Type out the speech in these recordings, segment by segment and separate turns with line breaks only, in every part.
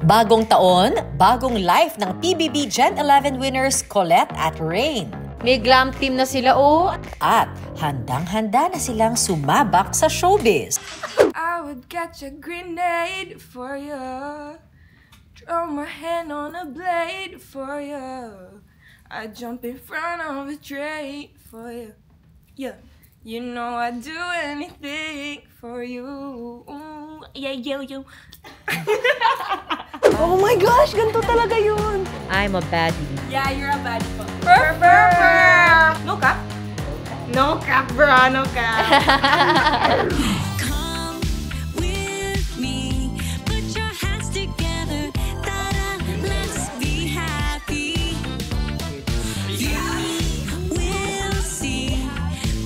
Bagong taon, bagong life ng PBB Gen 11 winners Colette at Rain.
May glam team na sila, oh.
At handang-handa na silang sumabak sa showbiz.
I would catch a grenade for you. Throw my hand on a blade for you. I'd jump in front of a train for you. Yeah. You know I'd do anything for you. Ooh, yeah, yo.
Oh my gosh, ganito talaga yun.
I'm a baddie.
Yeah, you're a bad fuck. Purr. No cap? No cap, bro. No cap.
Come with me, put your hands together, ta-da, let's be happy. You will see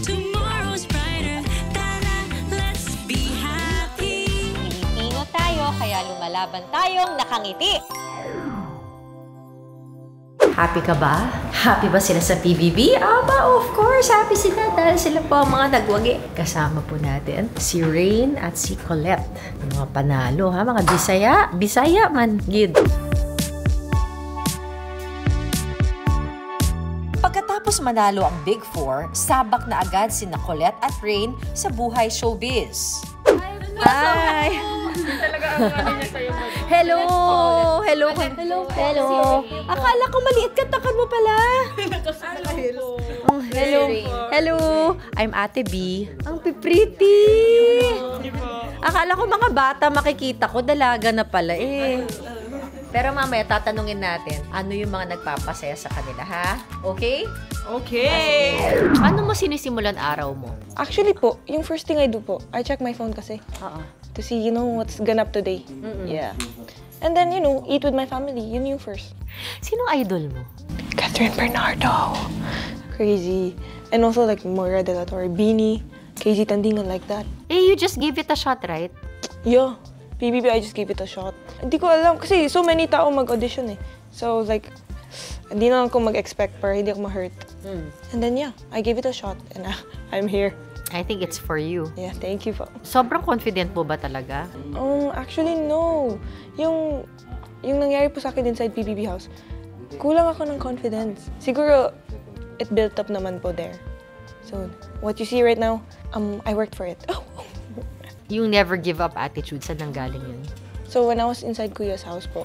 tomorrow's brighter, ta-da, let's be happy.
Pilipino tayo, kaya lumalaban tayong nakangiti. Happy ka ba? Happy ba sila sa PBB? Aba, of course, happy sila dahil sila po ang mga nagwagi. Kasama po natin si Rain at si Colette. Mga panalo, ha? Mga Bisaya man, gid.
Pagkatapos manalo ang Big Four, sabak na agad sina Colette at Rain sa buhay showbiz.
Hi! Hello! Hello! Hello! Akala ko maliit ka, takad mo pala. Hello! Hello! I'm Ate B. Ang pretty! Akala ko mga bata makikita ko, dalaga na pala eh. Pero mamaya tatanungin natin, ano yung mga nagpapasaya sa kanila, ha? Okay?
Okay.
Ano mo sinisimulan araw mo?
Actually po, yung first thing I do po, I check my phone kasi.
Oo.
To see, what's ganap today. Yeah. And then, eat with my family. Yun yung first.
Sinong idol mo?
Catherine Bernardo. Crazy. And also like Moira De La Torre, Beanie, KZ Tandingan, like that.
Eh, you just give it a shot, right?
Yeah. PBB, I just gave it a shot. Hindi ko alam kasi so many tao mag-audition eh. So like, hindi na lang ako mag-expect para hindi ako ma-hurt. And then yeah, I gave it a shot and I'm here.
I think it's for you.
Yeah, thank you po.
Sobrang confident mo ba talaga?
Actually no. Yung nangyari po sa akin inside PBB house, kulang ako ng confidence. Siguro, it built up naman po there. So, what you see right now, I worked for it.
Yung never give up attitude, saan nanggaling yun?
So, when I was inside Kuya's house po,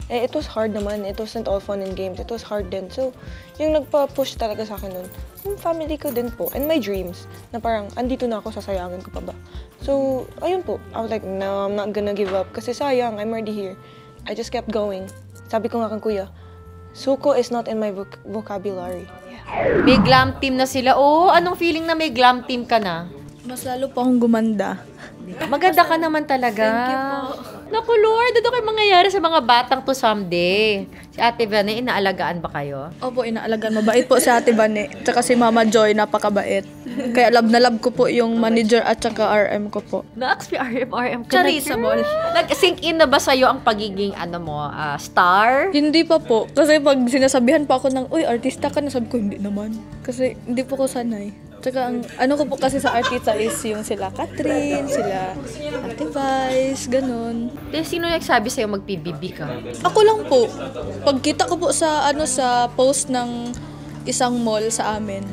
it was hard naman. It wasn't all fun and games. It was hard din. So, yung nagpa-push talaga sa akin nun, yung family ko din po, and my dreams, na parang, andito na ako, sasayangin ko pa ba? So, ayun po. I was like, no, I'm not gonna give up. Kasi sayang, I'm already here. I just kept going. Sabi ko nga kang kuya, suko is not in my vocabulary.
May glam team na sila. Oh, anong feeling na may glam team ka na?
Mas lalo po akong gumanda.
Maganda ka naman talaga. Thank you po. Naku, Lord, ano kayo mangyayari sa mga batang to someday? Si Ate Vane, inaalagaan ba kayo?
Opo, inaalagaan. Mabait po si Ate Bane. Tsaka si Mama Joy, napakabait. Kaya love na love ko po yung manager at tsaka RM ko po.
Na-XP RM ka na.
Charisable.
Nag-sink in na ba sa'yo ang pagiging, star?
Hindi pa po. Kasi pag sinasabihan pa ako ng, uy, artista ka na, sabi ko, hindi naman. Kasi hindi po ko sanay. Tsaka ang ano ko po kasi sa artista is yung sila Catherine, sila Ate Vice, ganun.
Eh, sino nagsabi sa'yo mag-PBB ka?
Ako lang po. Pagkita ko po sa sa post ng isang mall sa amin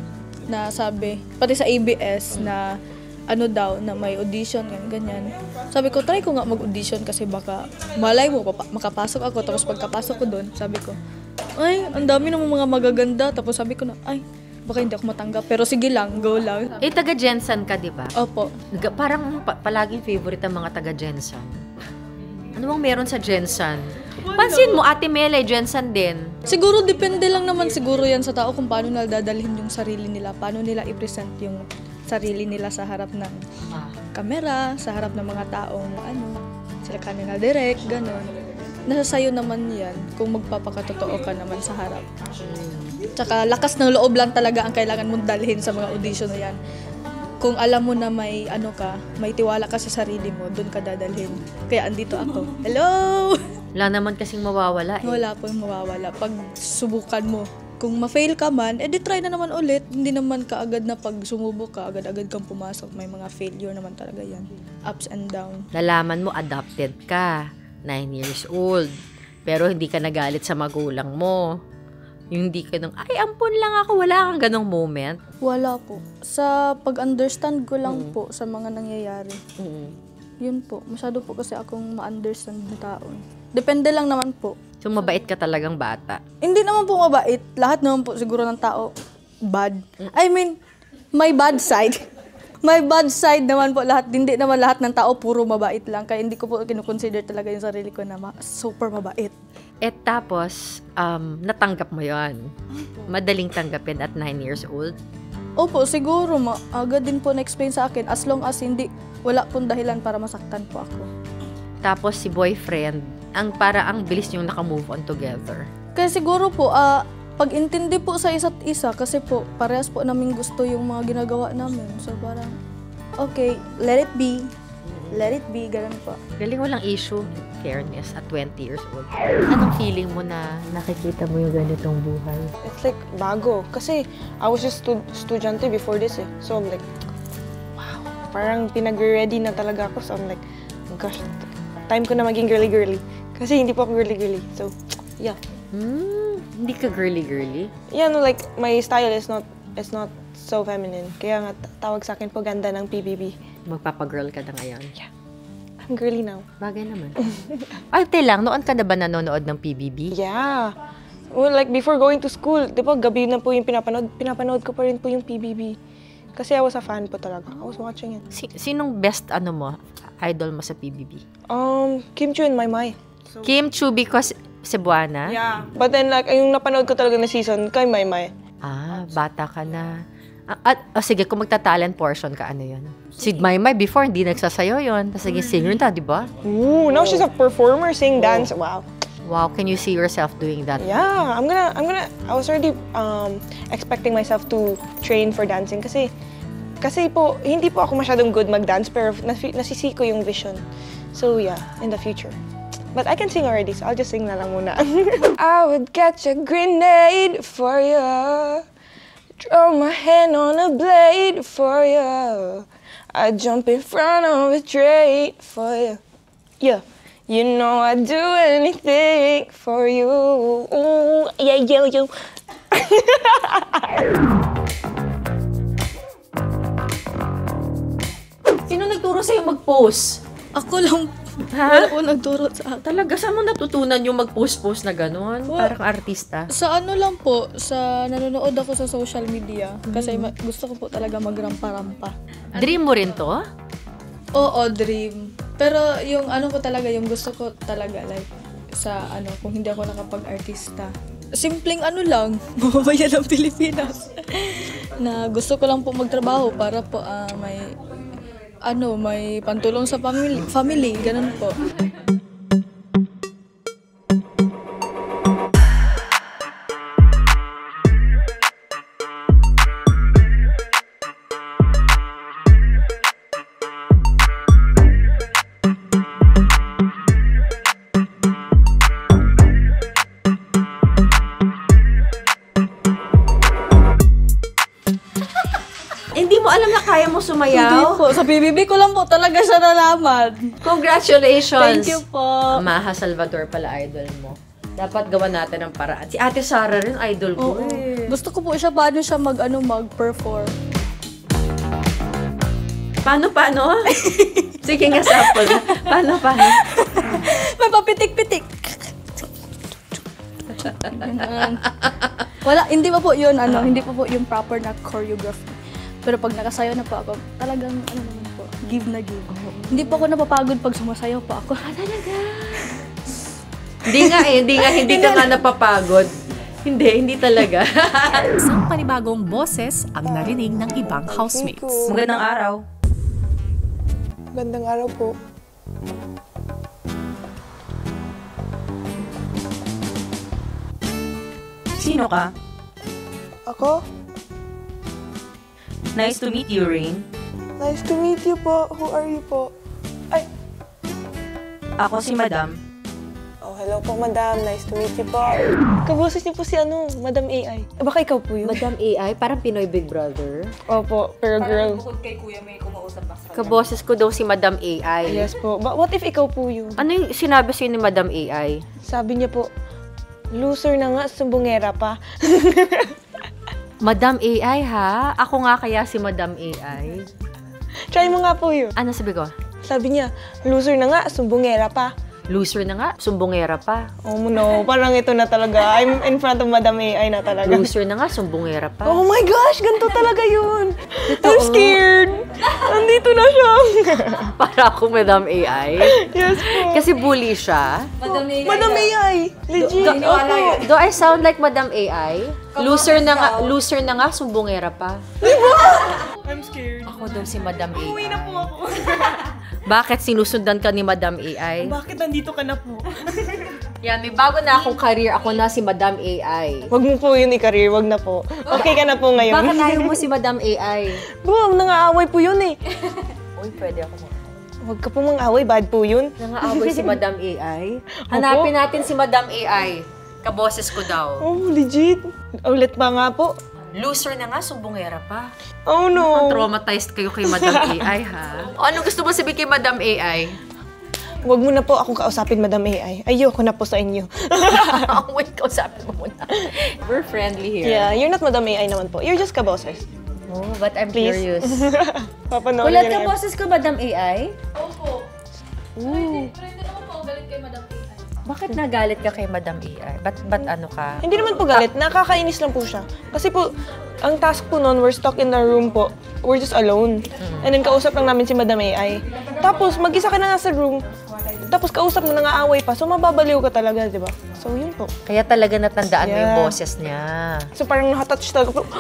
na sabi, pati sa ABS na na may audition, ganyan. Sabi ko, try ko nga mag-audition kasi baka malay mo, makapasok ako. Tapos pagkapasok ko doon, sabi ko, ay, ang dami ng mga magaganda. Tapos sabi ko na, ay, baka hindi ako matanggap. Pero sige lang, go lang.
Eh, taga-Jensen ka, di ba?
Opo.
Parang palaging favorite ang mga taga-Jensen. Ano bang meron sa Jensen? Pansin mo, Ate Mele, Jensen din.
Siguro, depende lang naman siguro yan sa tao kung paano nila dadalhin yung sarili nila. Paano nila i-present yung sarili nila sa harap ng kamera, sa harap ng mga taong sila kanina direct, gano'n. Nasa sayo naman yan kung magpapakatotoo ka naman sa harap. Tsaka lakas ng loob lang talaga ang kailangan mong dalhin sa mga audition na yan. Kung alam mo na may may tiwala ka sa sarili mo, doon ka dadalhin. Kaya andito ako. Hello!
Wala naman kasing mawawala eh.
Wala po yung mawawala. Pag subukan mo, kung ma-fail ka man, edi try na naman ulit. Hindi naman kaagad na pag sumubok ka, agad-agad kang pumasok. May mga failure naman talaga yan. Ups and down.
Nalaman mo, adopted ka. 9 years old. Pero hindi ka nagalit sa magulang mo. Yung hindi ka nung, ay, ampun lang ako. Wala kang ganong moment.
Wala po. Sa pag-understand ko lang po sa mga nangyayari. Yun po. Masyado po kasi akong ma-understand ng tao. Depende lang naman po.
So, mabait ka talagang bata.
Hindi naman po mabait. Lahat naman po siguro ng tao bad. I mean, may bad side. May bad side naman po lahat. Hindi naman lahat ng tao puro mabait lang. Kaya hindi ko po kinukonsider talaga yung sarili ko na super mabait.
At tapos, natanggap mo yon. Madaling tanggapin at 9 years old.
Opo, siguro agad din po na-explain sa akin as long as wala pong dahilan para masaktan po ako.
Tapos si boyfriend, ang bilis niyong naka-move on together.
Kaya siguro po, pag-intindi po sa isa't isa kasi po, parehas po namin gusto yung mga ginagawa namin. So parang, okay, let it be. Let it be, ganun po.
Galing, walang issue, fairness, at 20 years old. Anong feeling mo na nakikita mo yung ganitong buhay?
It's like bago. Kasi I was just estudyante before this eh. So I'm like, wow. Parang pinag-ready na talaga ako. So I'm like, oh gosh, time ko na maging girly-girly. Kasi hindi po ako girly-girly. So, yeah.
Hindi ka girly-girly?
Yeah, no, like, my style is not so feminine. Kaya nga, tawag sa akin po ganda ng PBB.
Magpapagirl ka na ngayon?
Yeah. I'm girly now.
Bagay naman. Ay, lang, noon ka na ba nanonood ng PBB?
Yeah. Well, like, before going to school, di ba, gabi na po yung pinapanood ko pa rin po yung PBB. Kasi I was a fan po talaga. I was watching it.
Sinong best, idol mo sa PBB?
Kim Chu and Maymay.
Kim Chu because Cebuana?
Yeah. But then, like, yung napanood ko talaga na season, kay Maymay.
Bata ka na. Sige, kung magta-talent portion ka, ano yun? Si Maymay before, hindi nagsasayaw yun. Tapos naging singer na, di ba?
Ooh, now she's a performer, sing, dance. Wow.
Wow, can you see yourself doing that?
Yeah, I was already expecting myself to train for dancing kasi po, hindi po ako masyadong good mag-dance pero nasisi ko yung vision. So yeah, in the future. But I can sing already, so I'll just sing na lang muna.
I would catch a grenade for you. Throw my hand on a blade for you. I'd jump in front of a train for you.
Yeah.
You know I'd do anything for you. Ooh, yeah, yeah, yeah.
Sino nagturo sa'yo mag-post?
Ako lang.
Ha?
Wala po nagturo sa akin.
Talaga, saan mo natutunan yung mag-post-post na gano'n? Parang artista.
Sa lang po, nanonood ako sa social media. Kasi gusto ko po talaga magrampa-rampa.
Dream mo rin to?
Oo, dream. Pero yung ko talaga, yung gusto ko talaga, like, kung hindi ako nakapag-artista. Simpleng lang, mababayan ng Pilipinas. Na gusto ko lang po magtrabaho para po may pantulong sa family, ganun po.
Kaya mo
Hindi
sumayaw?
po. Sa PBB ko lang po talaga siya nalaman.
Congratulations!
Thank you po.
Maha Salvador pala idol mo. Dapat gawa natin ng paraan. Si Ate Sara rin, idol ko.
Oo. Gusto ko po siya, paano siya mag-perform.
Paano? Sige nga, sample. Paano?
May papitik-pitik. Wala, hindi pa po yun, hindi pa po yung proper na choreography. Pero pag nakasayaw na po ako, talagang, naman po, give na give. Hindi po ako napapagod pag sumasayaw po ako. Talaga?
Hindi ka nga napapagod. Hindi talaga.
Isang panibagong boses ang narinig ng ibang housemates.
Magandang araw.
Magandang araw po.
Sino ka?
Ako?
Nice to meet you, Rain.
Nice to meet you po. Who are you po? Ay,
Ako si Madam.
oh Hello po, madam. Nice to meet you po. Kaboses niyo po si Madam AI. Baka ikaw po yun.
Madam AI, parang Pinoy Big Brother.
Opo, pero girl.
Bukod kay Kuya, may kumausap pa sa
Kaboses ko daw si Madam AI.
Yes po. But what if ikaw po yun?
Ano yung sinabi sa'yo ni Madam AI?
Sabi niya po, loser na nga, sumbongera pa.
Madam AI ha? Ako nga kaya si Madam AI?
Try mo nga po yun.
Ano sabi ko?
Sabi niya, loser na nga, sumbongera pa.
Loser na nga, sumbongera pa.
Oh no, parang ito na talaga. I'm in front of Madam AI na talaga.
Loser na nga, sumbongera pa.
Oh my gosh, ganito talaga yun. I'm scared. Nandito na siya.
Para ako Madam AI.
Yes po.
Kasi bully siya.
Madam AI. Legit. Opo.
Do I sound like Madam AI? Loser na nga, sumbongera pa.
I'm scared.
Ako daw si Madam AI.
Uwi na po ako.
Bakit sinusundan ka ni Madam AI?
Bakit nandito ka na po?
Yan, may bago na akong career. Ako na si Madam AI.
Wag mo po yun i-career, wag na po. Okay ka na po ngayon.
Bakit ayaw mo si Madam AI?
Bro, nangaaway po yun eh.
Uy, pwede ako
Wag ka po mang-away, bad po yun.
Nangaaway si Madam AI? Hanapin natin si Madam AI. Kaboses ko daw.
Oh, legit. Ulit pa nga po.
Loser na nga, sumbongera pa.
Oh no.
Traumatized kayo kay Madam AI, ha? O, ano gusto mo sabihin kay Madam AI?
Wag mo na po akong kausapin, Madam AI. Ayoko na po sa inyo.
Wait, kausapin mo muna. We're friendly here.
Yeah, you're not Madam AI naman po. You're just kaboses.
Oh, but I'm
Please.
curious.
Papanoorin
Ulat
niyo
ka
na yan.
boses ko, Madam AI?
Opo.
Ooh.
Friend naman po, galit kay Madam AI.
Bakit nagalit ka kay Madam AI? Ba't ano ka?
Hindi naman po galit. Nakakainis lang po siya. Kasi po, ang task po noon, we're stuck in the room po. We're just alone. And then kausap lang namin si Madam AI. Tapos, mag-isa ka na nga sa room. Tapos kausap mo, nangaaway pa. So, mababaliw ka talaga, di ba? So, yun po.
Kaya talaga natandaan mo yung
Yeah.
boses niya.
So, parang nakatouch talaga po.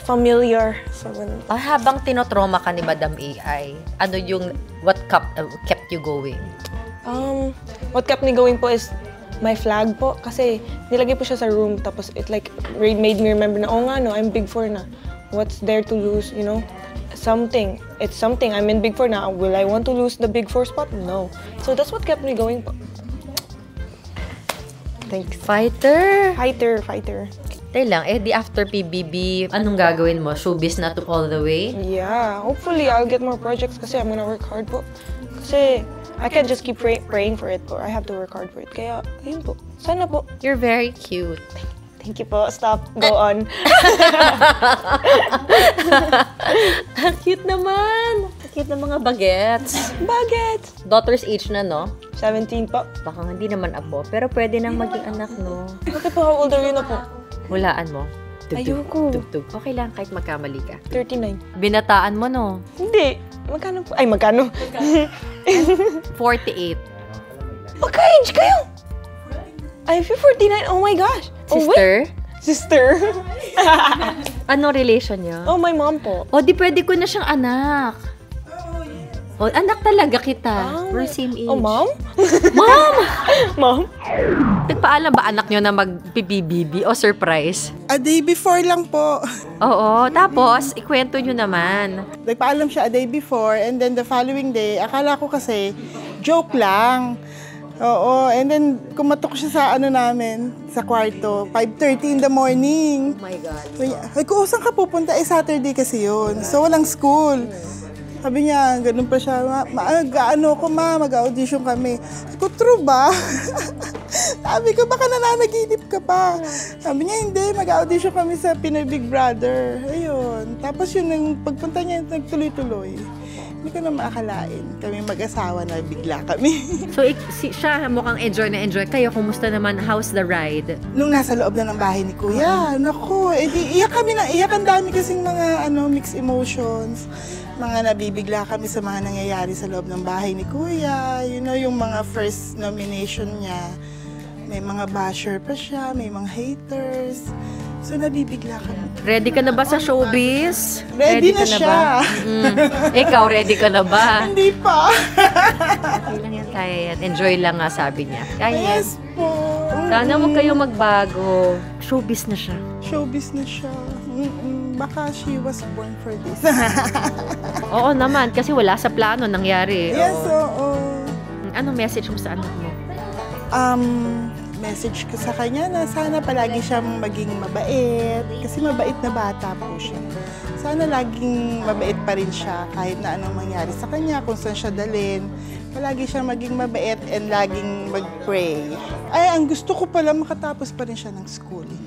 Familiar. So, ganun.
Habang tinotrauma ka ni Madam AI, ano yung what kept you going?
What kept me going po is my flag po. Kasi nilagay po siya sa room. Tapos it like made me remember na, oh nga no, I'm Big 4 na. What's there to lose, you know? Something. It's something. I'm in Big 4 now. Will I want to lose the Big 4 spot? No. So that's what kept me going po. Thanks.
Fighter!
Fighter.
Tayo lang, di after PBB, anong gagawin mo? Showbiz na to all the way?
Yeah. Hopefully, I'll get more projects kasi I'm gonna work hard po. Kasi I can't just keep praying for it po. I have to work hard for it. Kaya, ayun po. Sana po.
You're very cute.
Thank you po. Stop. Go on.
Cute naman! Cute na mga bagets.
Bagets!
Daughter's age na, no?
17 po.
Baka hindi naman abo, pero pwede nang maging anak, no?
Bakit po? How old are you na po?
Hulaan mo.
Ayoko.
Tugtog. Okay lang, kahit magkamali ka.
39.
Binataan mo, no?
Hindi. Magkano po? Ay, magkano?
48.
Magka-age kayo? I feel 49. Oh my gosh. Oh, wait.
Sister?
Sister.
Anong relation niya?
Oh, my mom po.
O, di pwede ko na siyang anak. O, anak talaga kita. We're same age.
Oh, mom?
Mom!
Mom?
Nagpaalam ba anak niyo na mag-PBB o surprise?
A day before lang po.
Oo, tapos, ikwento niyo naman.
Nagpaalam siya a day before and then the following day, akala ko kasi joke lang. Oo, and then kumatok siya sa ano namin, sa kwarto, 5:30 in the morning.
Oh my God.
Sabi ko, saan ka pupunta? Saturday kasi yun. So, walang school. Sabi niya, ganun pa siya, mag-audition kami. Sabi ko, true ba? Sabi ko, baka nananaginip ka pa. Sabi niya, hindi, mag-audition kami sa Pinoy Big Brother. Ayun. Tapos yun, nang pagpunta niya, nagtuloy-tuloy. Hindi ko na maakalain. Kami mag-asawa na bigla kami.
So, siya mukhang enjoy na enjoy. Kayo, kumusta naman? How's the ride?
Nung nasa loob na ng bahay ni Kuya, naku, edi iyak kami na iyak. Ang dami kasing mga mixed emotions. Mga nabibigla kami sa mga nangyayari sa loob ng bahay ni Kuya. You know, yung mga first nomination niya. May mga basher pa siya, may mga haters. So, nabibigla kami.
Ready ka na ba sa showbiz?
Ready na
ka
siya.
ba? Ikaw, ready ka na ba?
Hindi pa.
Okay lang yan, kaya yan. Enjoy lang nga, sabi niya. Kaya yan.
Yes po.
Sana huwag kayo magbago. Showbiz na siya.
Showbiz na siya. Baka she was born for this.
Oo naman, kasi wala sa plano nangyari.
Yes,
Oo.
oo.
Anong message mo sa anak mo?
Message ko sa kanya na sana palagi siyang maging mabait. Kasi mabait na bata po siya. Sana laging mabait pa rin siya kahit na anong mangyari sa kanya, kung saan siya dalhin. Palagi siyang maging mabait and laging mag-pray. Ay, ang gusto ko pala makatapos pa rin siya ng schooling.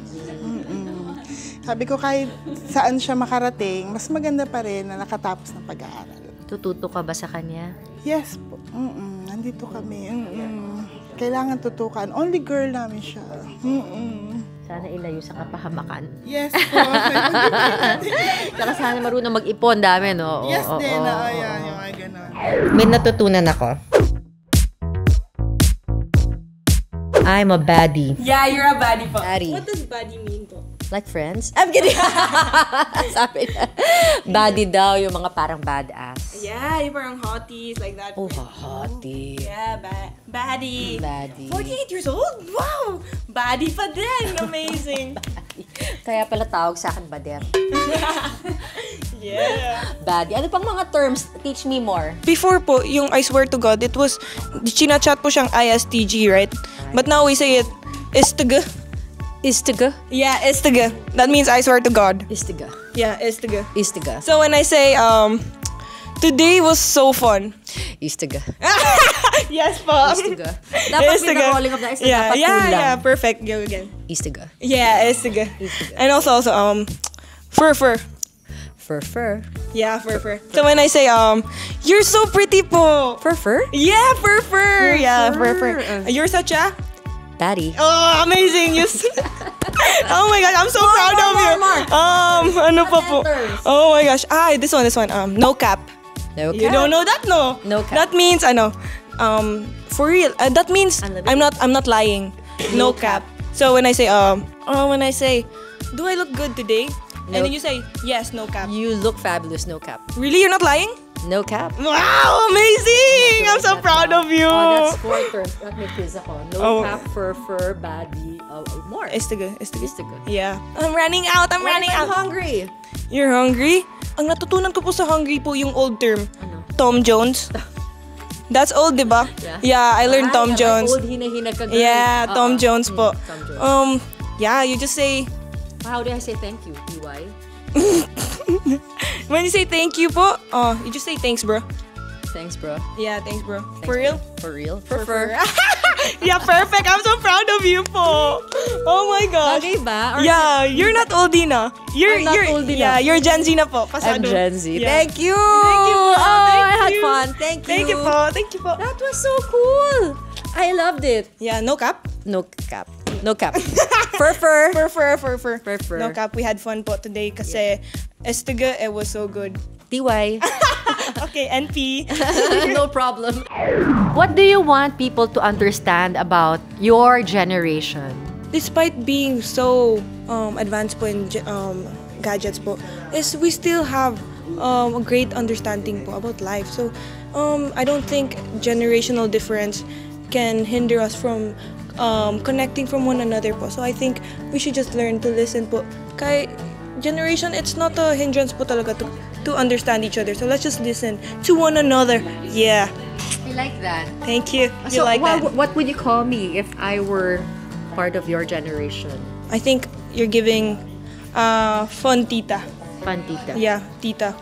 Sabi ko kahit saan siya makarating, mas maganda pa rin na nakatapos ng pag-aaral.
Tututo ka ba sa kanya?
Yes po. Nandito kami. Kailangan tutukan. Only girl namin siya.
Sana ilayo sa kapahamakan.
Yes po.
Saka sana marunong mag-ipon dami, no?
Yes din. Ayan, yung mga ganon.
May natutunan ako. I'm a baddie.
Yeah, you're a baddie po.
Baddie.
What does baddie mean po?
Like friends? I'm kidding. Sabi na. Baddie daw, yung mga parang badass.
Yeah, yung parang hotties, like that.
Oh, hottie.
Yeah, baddie.
Baddie.
48 years old? Wow! Baddie pa din! Amazing!
Kaya pala tawag sa akin bader.
Yeah.
Baddie. Ano pang mga terms? Teach me more.
Before po, yung I swear to God, it was, chinachat po siyang ISTG, right? But now we say it, istiga.
Istiga?
Yeah, istiga. That means I swear to God.
Istiga.
Yeah, istiga.
Istiga.
So when I say, today was so fun.
Istiga.
Yes po.
Istiga. Dapat with the rolling of the eyes, dapat kulang.
Yeah, perfect. Go again.
Istiga.
Yeah, istiga. And also, fur.
Fur.
Yeah, fur. So when I say, you're so pretty po.
Fur?
Yeah, fur. Yeah, fur. You're such a
Baddie.
Oh, amazing! Oh my gosh, I'm so proud of you. Ano pa po? Oh my gosh. This one. No cap.
No cap.
You don't know that, no?
No cap.
That means for real. That means I'm not lying. No cap. So when I say do I look good today?
No.
And then you say yes, no cap.
You look fabulous, no cap.
Really, you're not lying?
No cap.
Wow, amazing! I'm so proud of you.
Oh, that's 4 terms. Let me quiz ako. No
Oh.
cap, fur, baddie, more.
Istiga.
Istiga.
Yeah. I'm running out. I'm running
I'm
out.
hungry.
You're hungry? Ang natutunan ko po sa hungry po yung old term.
Ano?
Tom Jones. That's old, di ba? Yeah, I learned Tom Jones.
Old hinahinag ka girl.
Yeah, Tom Jones po.
Tom Jones.
Yeah, you just say,
How do I say thank you, TY?
when you say thank you po, you just say thanks, bro.
Thanks, bro.
Yeah, thanks, bro.
Thanks,
For real?
For real?
For Yeah, perfect. I'm so proud of you po. Oh my gosh.
Bagay ba? Or
Yeah, you're not oldie na.
I'm not oldie na.
Yeah, you're Gen Z na po.
I'm
Pasado.
Gen Z.
Yeah.
Thank you!
Thank you po.
Oh,
Thank
I had
you.
fun. Thank you.
Thank you po.
That was so cool. I loved it.
Yeah, no cap.
No cap. No cap. Fur.
Fur. No cap. We had fun po today kasi Estiga, it was so good.
TY.
Okay, NP.
No problem. What do you want people to understand about your generation?
Despite being so advanced po in gadgets po, is we still have a great understanding po about life. So I don't think generational difference can hinder us from connecting from one another po. So I think we should just learn to listen po. Kay generation, it's not a hindrance po talaga to understand each other. So let's just listen to one another. Yeah.
I like that.
Thank you. You
So,
like that?
what would you call me if I were part of your generation?
I think you're giving fun tita.
Fun tita.
Yeah, tita.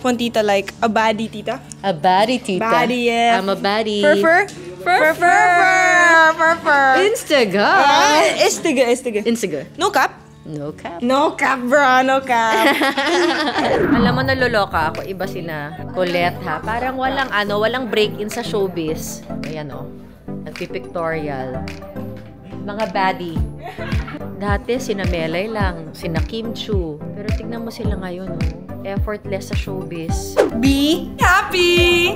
Fun tita, like a baddie tita.
A baddie tita.
Baddie, yeah.
I'm a baddie.
Fur.
Instaga.
Istiga. No cap.
No cap.
No cap, bro. No cap.
Alam mo, naloloka ako. Iba sina Colette, ha? Parang walang break-in sa showbiz. Ayan, oh. Nagpipictorial. Mga baddie. Dati, sina Melay lang. Sina Kim Chu. Pero tignan mo sila ngayon, oh. Effortless sa showbiz.
Be happy!